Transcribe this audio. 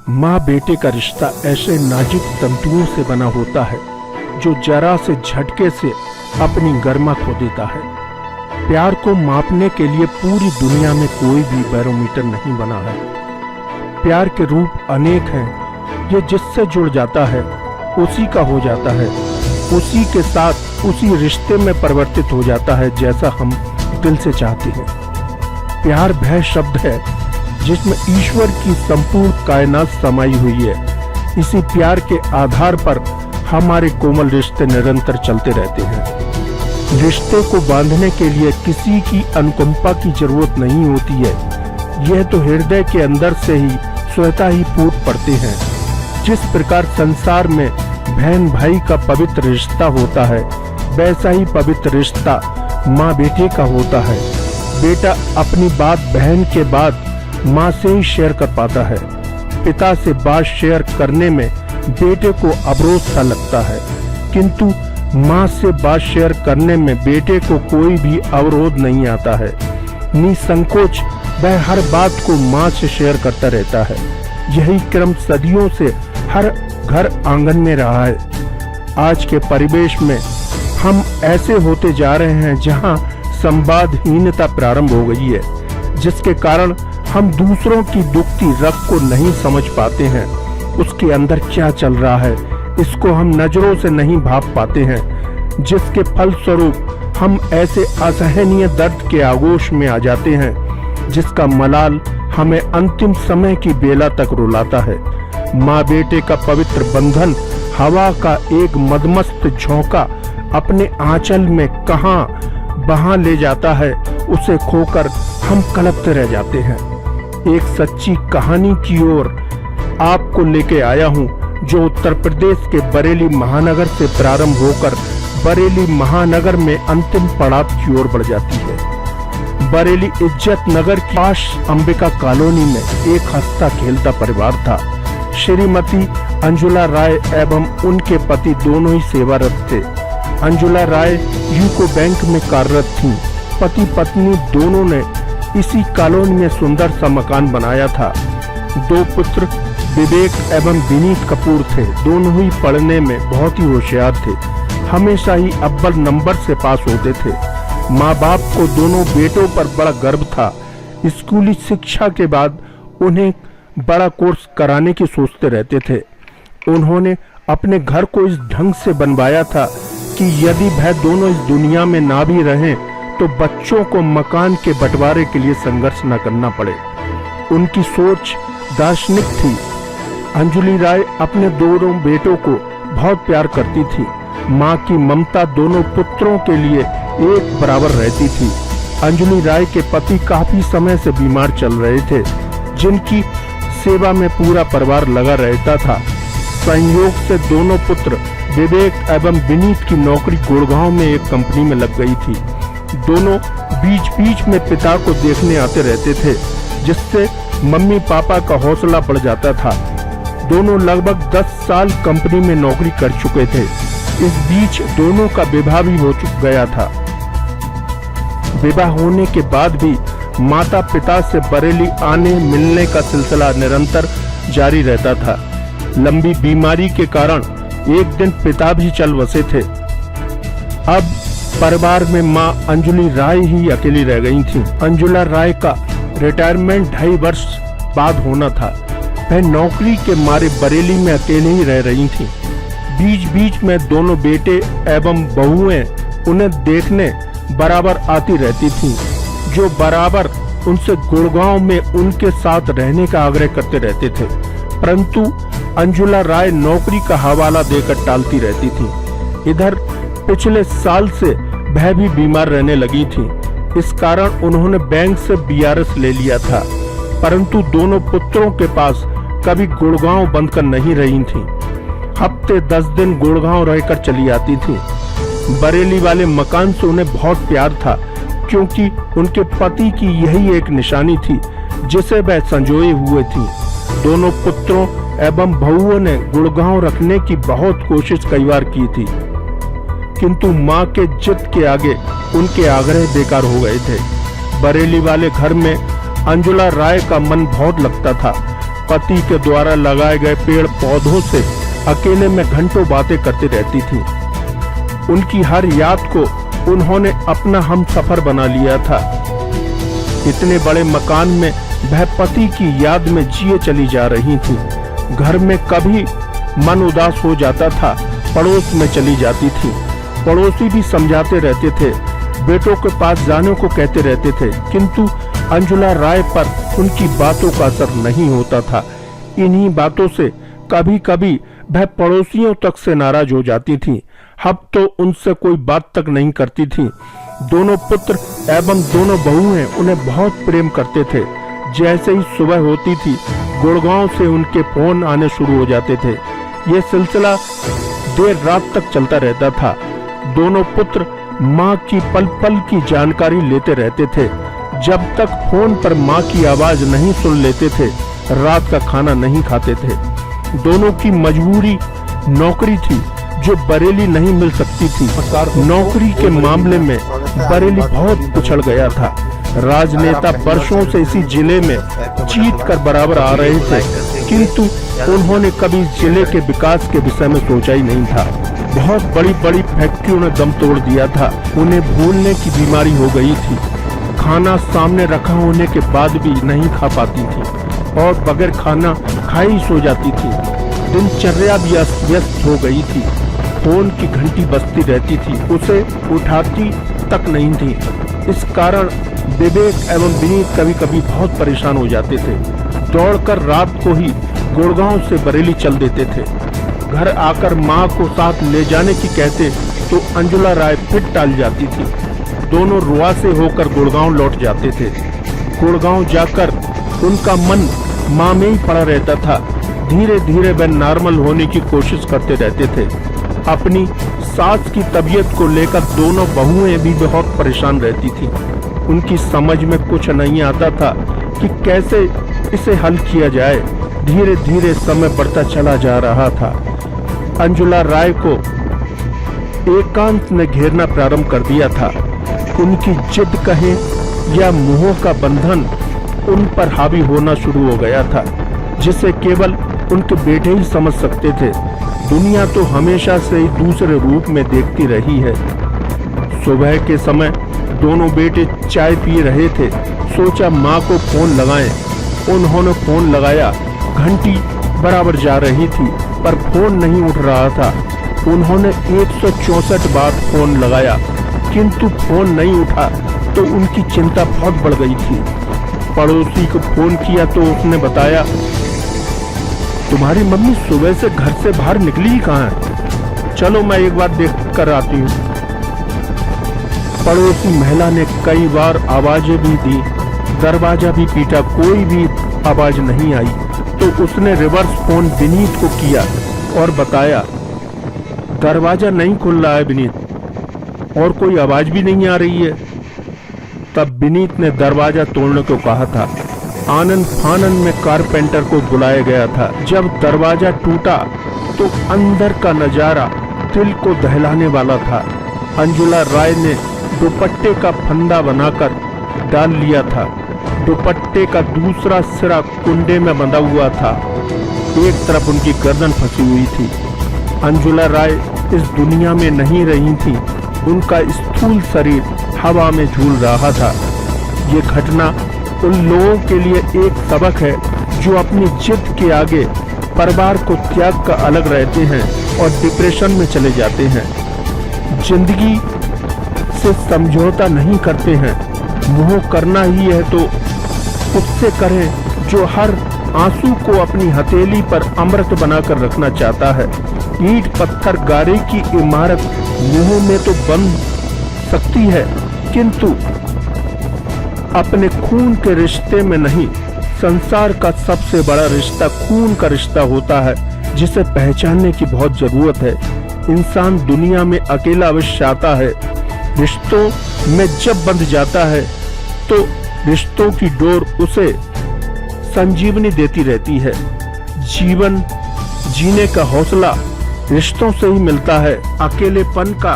माँ बेटे का रिश्ता ऐसे नाजुक तंतुओं से बना होता है जो जरा से झटके से अपनी गरिमा खो देता है। प्यार को मापने के लिए पूरी दुनिया में कोई भी बैरोमीटर नहीं बना है। प्यार के रूप अनेक हैं। ये जिससे जुड़ जाता है उसी का हो जाता है, उसी के साथ उसी रिश्ते में परिवर्तित हो जाता है जैसा हम दिल से चाहते हैं। प्यार वह शब्द है जिसमें ईश्वर की संपूर्ण कायनात समाई हुई है। इसी प्यार के आधार पर हमारे कोमल रिश्ते निरंतर चलते रहते हैं। रिश्ते को बांधने के लिए किसी की अनुकंपा की जरूरत नहीं होती है। यह तो हृदय के अंदर से ही स्वतः ही फूट पड़ते हैं। जिस प्रकार संसार में बहन भाई का पवित्र रिश्ता होता है, वैसा ही पवित्र रिश्ता माँ बेटे का होता है। बेटा अपनी बात बहन के बाद माँ से ही शेयर कर पाता है। पिता से बात शेयर करने में बेटे को अवरोध सा लगता है, किंतु माँ से बात शेयर करने में बेटे को कोई भी अवरोध नहीं आता है। निसंकोच वह हर बात को माँ से शेयर करता रहता है। यही क्रम सदियों से हर घर आंगन में रहा है। आज के परिवेश में हम ऐसे होते जा रहे हैं जहाँ संवादहीनता प्रारंभ हो गई है, जिसके कारण हम दूसरों की दुखती रग को नहीं समझ पाते हैं। उसके अंदर क्या चल रहा है इसको हम नजरों से नहीं भाप पाते हैं, जिसके फलस्वरूप हम ऐसे असहनीय दर्द के आगोश में आ जाते हैं जिसका मलाल हमें अंतिम समय की बेला तक रुलाता है। माँ बेटे का पवित्र बंधन हवा का एक मदमस्त झोंका अपने आंचल में कहाँ बहा ले जाता है, उसे खोकर हम कलपते रह जाते हैं। एक सच्ची कहानी की ओर आपको लेके आया हूँ, जो उत्तर प्रदेश के बरेली महानगर से प्रारंभ होकर बरेली महानगर में अंतिम पड़ाव की ओर बढ़ जाती है। बरेली इज्जत नगर की पास अंबिका कॉलोनी में एक हंसता खेलता परिवार था। श्रीमती अंजुला राय एवं उनके पति दोनों ही सेवारत थे। अंजुला राय यूको बैंक में कार्यरत थीं। पति पत्नी दोनों ने इसी कॉलोनी में सुंदर सा मकान बनाया था। दो पुत्र विवेक एवं विनीत कपूर थे। दोनों ही पढ़ने में बहुत ही होशियार थे, हमेशा ही अव्वल नंबर से पास होते थे। माँ बाप को दोनों बेटों पर बड़ा गर्व था। स्कूली शिक्षा के बाद उन्हें बड़ा कोर्स कराने की सोचते रहते थे। उन्होंने अपने घर को इस ढंग से बनवाया था कि यदि वह दोनों इस दुनिया में ना भी रहें तो बच्चों को मकान के बंटवारे के लिए संघर्ष न करना पड़े। उनकी सोच दार्शनिक थी। अंजुली राय अपने दोनों बेटों को बहुत प्यार करती थी। माँ की ममता दोनों पुत्रों के लिए एक बराबर रहती थी। अंजुली राय के पति काफी समय से बीमार चल रहे थे, जिनकी सेवा में पूरा परिवार लगा रहता था। संयोग से दोनों पुत्र विवेक एवं विनीत की नौकरी गुड़गांव में एक कंपनी में लग गई थी। दोनों बीच बीच में पिता को देखने आते रहते थे, जिससे मम्मी पापा का हौसला बढ़ जाता था। दोनों लगभग 10 साल कंपनी में नौकरी कर चुके थे। इस बीच दोनों का विवाह भी हो गया था। विवाह होने के बाद भी माता पिता से बरेली आने मिलने का सिलसिला निरंतर जारी रहता था। लंबी बीमारी के कारण एक दिन पिता भी चल बसे थे। अब परिवार में माँ अंजुली राय ही अकेली रह गई थीं। अंजुला राय का रिटायरमेंट 2.5 वर्ष बाद होना था। वह नौकरी के मारे बरेली में अकेले ही रह रही थीं। बीच बीच में दोनों बेटे एवं बहुएं उन्हें देखने बराबर आती रहती थीं, जो बराबर उनसे गुड़गांव में उनके साथ रहने का आग्रह करते रहते थे, परंतु अंजुला राय नौकरी का हवाला देकर टालती रहती थी। इधर पिछले साल से वह भी बीमार रहने लगी थी। इस कारण उन्होंने बैंक से बीआरएस ले लिया था, परंतु दोनों पुत्रों के पास कभी गुड़गांव बंद कर नहीं रही थी। हफ्ते 10 दिन गुड़गांव रहकर चली आती थी। बरेली वाले मकान से उन्हें बहुत प्यार था, क्योंकि उनके पति की यही एक निशानी थी जिसे वह संजोए हुए थी। दोनों पुत्रों एवं बहुओं ने गुड़गांव रखने की बहुत कोशिश कई बार की थी, किंतु माँ के जिद के आगे उनके आग्रह बेकार हो गए थे। बरेली वाले घर में अंजुला राय का मन बहुत लगता था। पति के द्वारा लगाए गए पेड़ पौधों से अकेले में घंटों बातें करती रहती थी। उनकी हर याद को उन्होंने अपना हमसफर बना लिया था। इतने बड़े मकान में वह पति की याद में जिए चली जा रही थी। घर में कभी मन उदास हो जाता था, पड़ोस में चली जाती थी। पड़ोसी भी समझाते रहते थे, बेटों के पास जाने को कहते रहते थे, किंतु अंजुला राय पर उनकी बातों का असर नहीं होता था। इन्हीं बातों से कभी कभी वह पड़ोसियों तक से नाराज हो जाती थी। अब तो उनसे कोई बात तक नहीं करती थी। दोनों पुत्र एवं दोनों बहुएं उन्हें बहुत प्रेम करते थे। जैसे ही सुबह होती थी, गुड़गांव से उनके फोन आने शुरू हो जाते थे। ये सिलसिला देर रात तक चलता रहता था। दोनों पुत्र माँ की पल पल की जानकारी लेते रहते थे। जब तक फोन पर माँ की आवाज नहीं सुन लेते थे, रात का खाना नहीं खाते थे। दोनों की मजबूरी नौकरी थी जो बरेली नहीं मिल सकती थी। नौकरी के मामले में बरेली बहुत पिछड़ गया था। राजनेता वर्षों से इसी जिले में जीत कर बराबर आ रहे थे, किंतु उन्होंने कभी जिले के विकास के विषय में सोचा ही नहीं था। बहुत बड़ी बड़ी फैक्ट्रियों ने दम तोड़ दिया था। उन्हें भूलने की बीमारी हो गई थी। खाना सामने रखा होने के बाद भी नहीं खा पाती थी और बगैर खाना खाए ही सो जाती थी। दिनचर्या भी अस्त हो गई थी। फोन की घंटी बजती रहती थी, उसे उठाती तक नहीं थी। इस कारण विवेक एवं विनीत कभी कभी बहुत परेशान हो जाते थे। दौड़कर रात को ही गुड़गांव से बरेली चल देते थे। घर आकर माँ को साथ ले जाने की कहते तो अंजुला राय फिर टाल जाती थी। दोनों रुआसे होकर गुड़गांव लौट जाते थे। गुड़गांव जाकर उनका मन माँ में ही पड़ा रहता था। धीरे धीरे वह नॉर्मल होने की कोशिश करते रहते थे। अपनी सास की तबीयत को लेकर दोनों बहुएं भी बहुत परेशान रहती थी। उनकी समझ में कुछ नहीं आता था कि कैसे इसे हल किया जाए। धीरे धीरे समय बढ़ता चला जा रहा था। अंजुला राय को एकांत ने घेरना प्रारंभ कर दिया था। उनकी जिद कहें या मोह का बंधन उन पर हावी होना शुरू हो गया था, जिसे केवल उनके बेटे ही समझ सकते थे। दुनिया तो हमेशा से ही दूसरे रूप में देखती रही है। सुबह के समय दोनों बेटे चाय पी रहे थे। सोचा माँ को फोन लगाएं। उन्होंने फोन लगाया। घंटी बराबर जा रही थी पर फोन नहीं उठ रहा था। उन्होंने 164 बार फोन लगाया, किंतु फोन नहीं उठा तो उनकी चिंता बहुत बढ़ गई थी। पड़ोसी को फोन किया तो उसने बताया, तुम्हारी मम्मी सुबह से घर से बाहर निकली ही कहाँ है? चलो मैं एक बार देख कर आती हूँ। पड़ोसी महिला ने कई बार आवाजें भी दी, दरवाजा भी पीटा, कोई भी आवाज नहीं आई। तो उसने रिवर्स फोन विनीत को किया और बताया, दरवाजा नहीं खुल रहा है विनीत, और कोई आवाज भी नहीं आ रही है। तब विनीत ने दरवाजा तोड़ने को कहा था। आनंद फानन में कारपेंटर को बुलाया गया था। जब दरवाजा टूटा तो अंदर का नजारा दिल को दहलाने वाला था। अंजुला राय ने दुपट्टे का फंदा बनाकर डाल लिया था। दुपट्टे का दूसरा सिरा कुंडे में बंधा हुआ था। एक तरफ उनकी गर्दन फंसी हुई थी। अंजुला राय इस दुनिया में नहीं रही थी। उनका स्थूल शरीर हवा में झूल रहा था। ये घटना उन लोगों के लिए एक सबक है जो अपनी जिद के आगे परिवार को त्याग कर अलग रहते हैं और डिप्रेशन में चले जाते हैं। जिंदगी से समझौता नहीं करते हैं। मोह करना ही है तो उससे करें जो हर आंसू को अपनी हथेली पर अमृत बनाकर रखना चाहता है। ईंट पत्थर गारे की इमारत मोह में तो बन सकती है, किंतु अपने खून के रिश्ते में नहीं। संसार का सबसे बड़ा रिश्ता खून का रिश्ता होता है, जिसे पहचानने की बहुत जरूरत है। इंसान दुनिया में अकेला अवश्य आता है। रिश्तों में जब बंध जाता है तो रिश्तों की डोर उसे संजीवनी देती रहती है। जीवन जीने का हौसला रिश्तों से ही मिलता है। अकेलेपन का